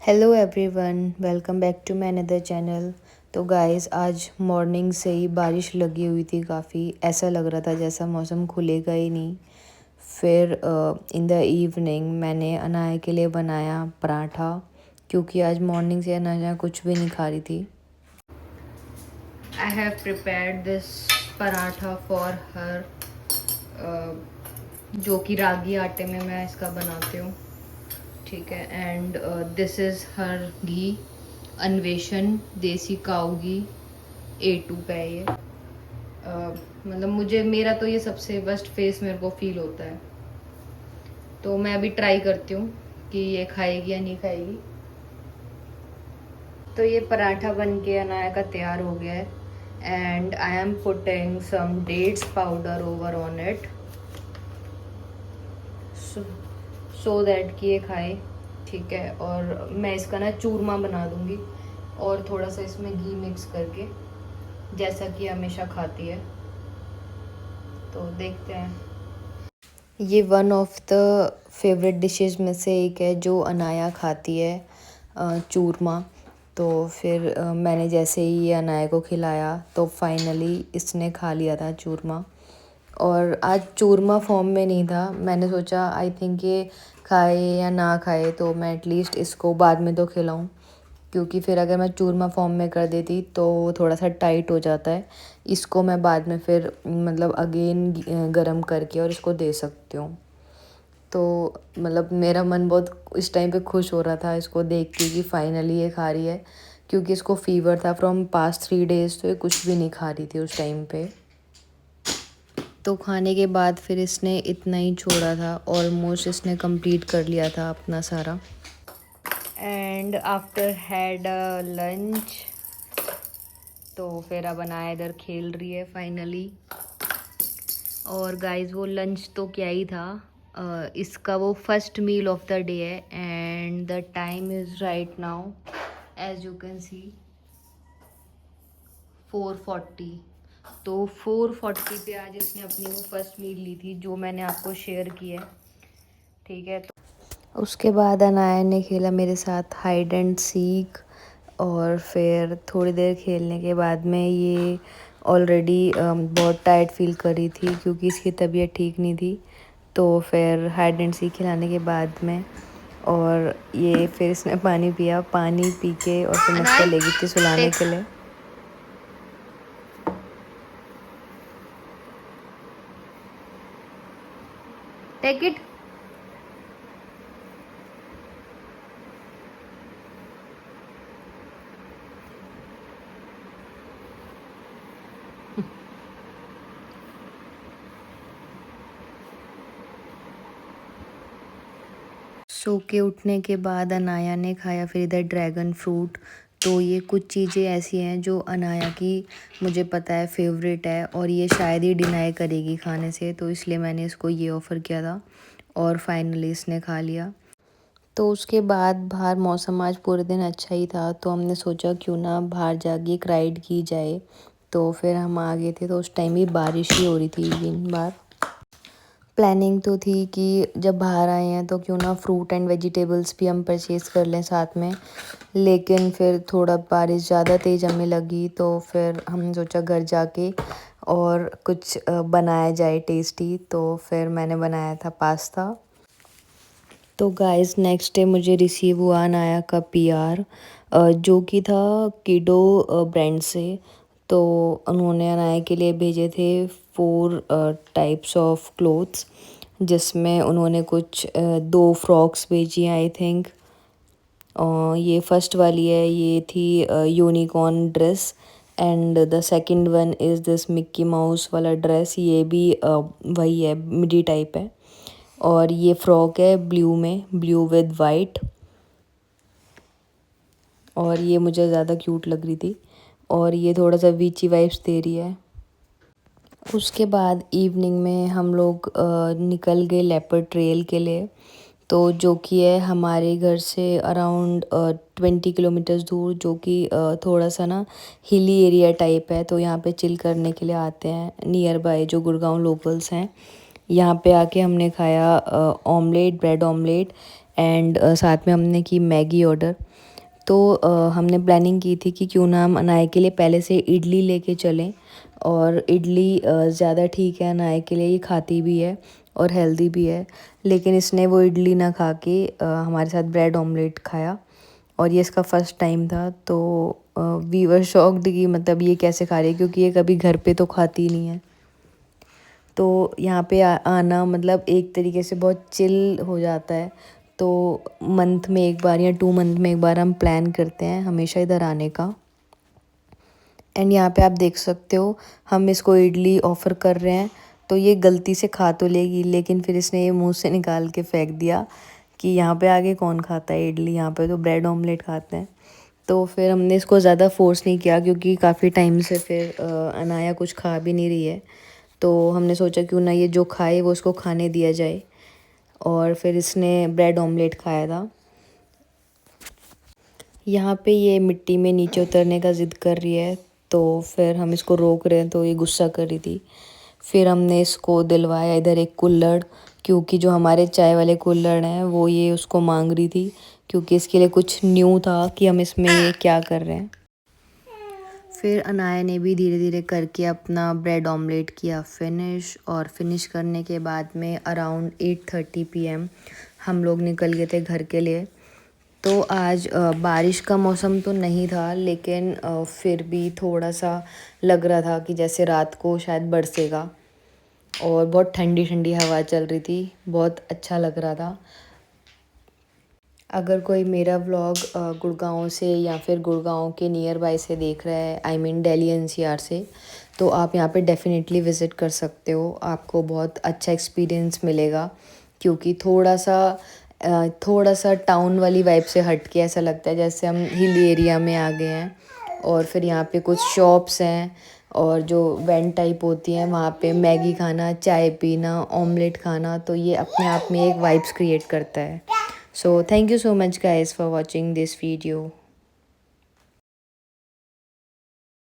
Hello everyone, welcome back to my another channel. तो guys, आज morning से ही बारिश लगी हुई थी काफ़ी। ऐसा लग रहा था जैसा मौसम खुलेगा ही नहीं। फिर इन द इवनिंग मैंने अनाया के लिए बनाया पराठा, क्योंकि आज मॉर्निंग से अनाया कुछ भी नहीं खा रही थी। I have prepared this paratha for her, जो कि रागी आटे में मैं इसका बनाती हूँ। ठीक है। एंड दिस इज़ हर घी, अन्वेषण देसी काऊ घी A2 का है ये। मतलब मेरा तो ये सबसे बेस्ट फेस मेरे को फील होता है। तो मैं अभी ट्राई करती हूँ कि ये खाएगी या नहीं खाएगी। तो ये पराठा बन के अनाया का तैयार हो गया है। And I am putting some dates powder over on it, so that कि ये खाए। ठीक है। और मैं इसका ना चूरमा बना दूंगी और थोड़ा सा इसमें घी मिक्स करके, जैसा कि हमेशा खाती है। तो देखते हैं। ये one of the favourite dishes में से एक है जो अनाया खाती है, चूरमा। तो फिर मैंने जैसे ही ये अनाया को खिलाया तो फाइनली इसने खा लिया था चूरमा। और आज चूरमा फॉर्म में नहीं था। मैंने सोचा आई थिंक ये खाए या ना खाए, तो मैं एटलीस्ट इसको बाद में तो खिलाऊं, क्योंकि फिर अगर मैं चूरमा फॉर्म में कर देती तो थोड़ा सा टाइट हो जाता है। इसको मैं बाद में फिर मतलब अगेन गरम करके और इसको दे सकती हूँ। तो मतलब मेरा मन बहुत इस टाइम पे खुश हो रहा था इसको देख के कि फाइनली ये खा रही है, क्योंकि इसको फ़ीवर था फ्रॉम पास्ट 3 डेज़, तो ये कुछ भी नहीं खा रही थी उस टाइम पे। तो खाने के बाद फिर इसने इतना ही छोड़ा था, ऑलमोस्ट इसने कंप्लीट कर लिया था अपना सारा। एंड आफ्टर हैड लंच, तो फिर अब अनाया इधर खेल रही है फाइनली। और गाइस, वो लंच तो क्या ही था, इसका वो first meal of the day है। And the time is right now, as you can see, 4:40। तो 4:40 पे आज इसने अपनी वो फर्स्ट मील ली थी, जो मैंने आपको शेयर की है। ठीक है। तो उसके बाद अनाया ने खेला मेरे साथ हाइड एंड सीक। और फिर थोड़ी देर खेलने के बाद में ये ऑलरेडी बहुत टायर्ड फील कर रही थी, क्योंकि इसकी तबीयत ठीक नहीं थी। तो फिर हाइड एंड सीक खिलाने के बाद में, और ये फिर इसने पानी पिया, पानी पी के और फिर मुझसे ले गई थी सुलाने के लिए। Take it. सो के उठने के बाद अनाया ने खाया फिर इधर ड्रैगन फ्रूट। तो ये कुछ चीज़ें ऐसी हैं जो अनाया की मुझे पता है फेवरेट है, और ये शायद ही डिनाई करेगी खाने से, तो इसलिए मैंने इसको ये ऑफ़र किया था और फाइनली इसने खा लिया। तो उसके बाद बाहर मौसम आज पूरे दिन अच्छा ही था, तो हमने सोचा क्यों ना बाहर जाके एक राइड की जाए। तो फिर हम आ गए थे, तो उस टाइम भी बारिश ही हो रही थी दिन भर। प्लानिंग तो थी कि जब बाहर आए हैं तो क्यों ना फ्रूट एंड वेजिटेबल्स भी हम परचेज़ कर लें साथ में। लेकिन फिर थोड़ा बारिश ज़्यादा तेज़ हमें लगी, तो फिर हमने सोचा घर जाके और कुछ बनाया जाए टेस्टी। तो फिर मैंने बनाया था पास्ता। तो गाइस, नेक्स्ट डे मुझे रिसीव हुआ अनाया का PR, जो कि था किडो ब्रांड से। तो उन्होंने अनाया के लिए भेजे थे 4 टाइप्स ऑफ क्लोथ्स, जिसमें उन्होंने कुछ 2 फ्रॉक्स भेजी हैं आई थिंक। ये फर्स्ट वाली है, ये थी unicorn dress. And the second one is this Mickey mouse वाला ड्रेस, ये भी वही है, मिडी टाइप है। और ये फ्रॉक है ब्लू में, ब्लू विद वाइट, और ये मुझे ज़्यादा क्यूट लग रही थी, और ये थोड़ा सा वीची वाइब्स दे रही है। उसके बाद इवनिंग में हम लोग निकल गए लेपर्ड ट्रेल के लिए, तो जो कि है हमारे घर से अराउंड 20 किलोमीटर्स दूर, जो कि थोड़ा सा ना हिली एरिया टाइप है। तो यहाँ पे चिल करने के लिए आते हैं नियर बाय जो गुड़गांव लोकल्स हैं। यहाँ पे आके हमने खाया ऑमलेट, ब्रेड ऑमलेट एंड साथ में हमने की मैगी ऑर्डर। तो हमने प्लानिंग की थी कि क्यों ना हम अनाया के लिए पहले से इडली लेके चलें, और इडली ज़्यादा ठीक है अनाया के लिए, ये खाती भी है और हेल्दी भी है। लेकिन इसने वो इडली ना खा के हमारे साथ ब्रेड ऑमलेट खाया, और ये इसका फर्स्ट टाइम था। तो वी वर शॉक्ड कि मतलब ये कैसे खा रही है, क्योंकि ये कभी घर पे तो खाती नहीं है। तो यहाँ पे आना मतलब एक तरीके से बहुत चिल हो जाता है। तो मंथ में एक बार या 2 मंथ में एक बार हम प्लान करते हैं हमेशा इधर आने का। एंड यहाँ पे आप देख सकते हो हम इसको इडली ऑफ़र कर रहे हैं, तो ये गलती से खा तो लेगी, लेकिन फिर इसने ये मुंह से निकाल के फेंक दिया कि यहाँ पे आगे कौन खाता है इडली, यहाँ पे तो ब्रेड ऑमलेट खाते हैं। तो फिर हमने इसको ज़्यादा फोर्स नहीं किया, क्योंकि काफ़ी टाइम से फिर अनाया कुछ खा भी नहीं रही है। तो हमने सोचा क्यों ना ये जो खाए वो उसको खाने दिया जाए, और फिर इसने ब्रेड ऑमलेट खाया था। यहाँ पे ये मिट्टी में नीचे उतरने का ज़िद कर रही है, तो फिर हम इसको रोक रहे हैं, तो ये गुस्सा कर रही थी। फिर हमने इसको दिलवाया इधर एक कुल्हड़, क्योंकि जो हमारे चाय वाले कुल्हड़ हैं वो ये उसको मांग रही थी, क्योंकि इसके लिए कुछ न्यू था कि हम इसमें ये क्या कर रहे हैं। फिर अनाया ने भी धीरे धीरे करके अपना ब्रेड ऑमलेट किया फिनिश, और फिनिश करने के बाद में अराउंड 8:30 PM हम लोग निकल गए थे घर के लिए। तो आज बारिश का मौसम तो नहीं था, लेकिन फिर भी थोड़ा सा लग रहा था कि जैसे रात को शायद बरसेगा, और बहुत ठंडी ठंडी हवा चल रही थी, बहुत अच्छा लग रहा था। अगर कोई मेरा व्लॉग गुड़गांव से या फिर गुड़गांव के नियर बाय से देख रहा है, आई मीन दिल्ली NCR से, तो आप यहाँ पे डेफ़िनेटली विज़िट कर सकते हो। आपको बहुत अच्छा एक्सपीरियंस मिलेगा, क्योंकि थोड़ा सा टाउन वाली वाइब से हट के ऐसा लगता है जैसे हम हिल एरिया में आ गए हैं। और फिर यहाँ पे कुछ शॉप्स हैं, और जो वैन टाइप होती हैं वहाँ पे मैगी खाना, चाय पीना, ऑमलेट खाना, तो ये अपने आप में एक वाइब्स क्रिएट करता है। So thank you so much guys for watching this video.